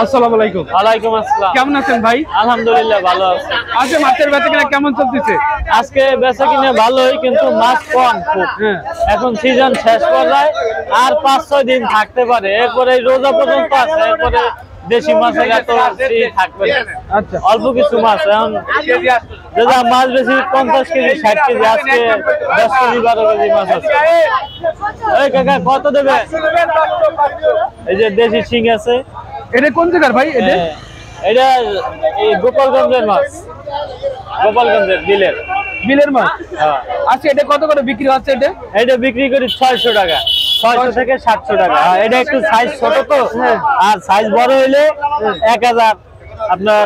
আসসালামু আলাইকুম। ওয়ালাইকুম আসসালাম। কেমন আছেন ভাই? আলহামদুলিল্লাহ ভালো আছি। আজকে মাছের বেচাকেনা কেমন চলতেছে? আজকে বেচা কিনে ভালোই, কিন্তু মাছ কম খুব। এখন সিজন শেষ পর্যায়ে, আর 5-6 দিন থাকতে পারে, এরপরে রোজা পর্যন্ত আছে, এরপরে দেশি মাছের এত থাকবে না। আচ্ছা, অল্প কিছু মাছ এখন যেটা মাছ বেশি 50 কেজি 60 কেজি, আজকে 10 কেজি 12 কেজি মাছ আছে। এই কাকা কত দেবে? এই যে দেশি শিং আছে। এটা কোন জায়গার ভাই? এটা এটা এই গোপালগঞ্জের মাছ, গোপালগঞ্জের বিলের মাছ। হ্যাঁ। আচ্ছা, এটা কত করে বিক্রি হচ্ছে? এটা বিক্রি করি 600 টাকা, 600 থেকে 700 টাকা। এটা একটু সাইজ ছোট তো, আর সাইজ বড় হইলে 1000 আপনার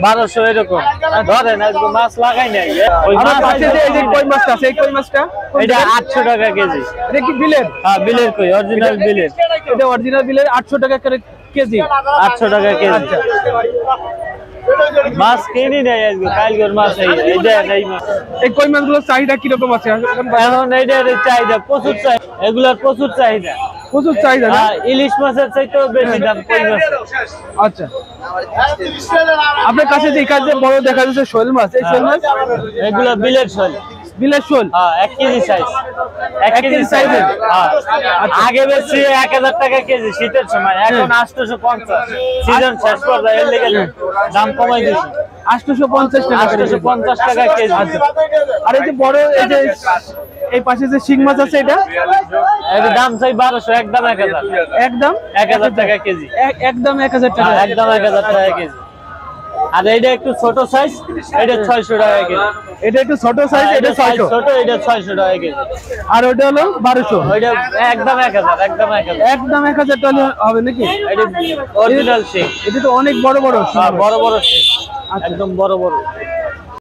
1200 এরকম ধরেন। মাছ লাগাই নাই। ওই মাছ আছে যে এই যে কই মাছটা আছে, এই কই মাছটা এটা 800 টাকা কেজি। এটা কি বিলের? হ্যাঁ, বিলের কই, অরিজিনাল বিলের। এটা অরিজিনাল বিলের 800 টাকা করে কেজি। 800 টাকা কেজি। আচ্ছা, মাছ কিনি নাই আজকে, কালকের মাছ এই মাছ। এই কই মাছগুলোর চাহিদা কিরকম আছে এখন এইটার চাহিদা প্রচুর, চাহিদা এগুলার প্রচুর চাহিদা। প্রচুর চাহিদা না? ইলিশ মাছের চাইতেও বেশি দাম কই মাছের। আচ্ছা, আপনার কাছে যে এখানে বড় দেখা যাচ্ছে শোল মাছ, এই শোল মাছ এগুলো বিলের শোল। বিলের শোল? হ্যাঁ, 1 কেজি সাইজ। 1 কেজি সাইজের? আগে বেশি 1000 টাকা কেজি শীতের সময়, এখন 850। সিজন শেষ পর্যায়ে এর লেগে দাম কমাই দিয়েছে। 850 টাকা। 850 টাকা কেজি। আর এই যে বড় এই যে এই পাশে যে শিং মাছ আছে, এটা এর দাম চাই 1200, একদম 1000। একদম 1000 টাকা কেজি। একদম 1000 টাকা। একদম 1000 টাকা কেজি। আর এইটা একটু ছোট সাইজ, এটা 600 টাকা কেজি। এটা একটু ছোট সাইজ, এটা 600। ছোট, এটা 600 টাকা কেজি। আর ওটা হলো 1200। ওইটা একদম 1000, একদম 1000। একদম 1000 টাকা হবে নাকি? এটা অরিজিনাল শিং। এটা তো অনেক বড় বড় শিং। বড় বড় শিং, একদম বড় বড়।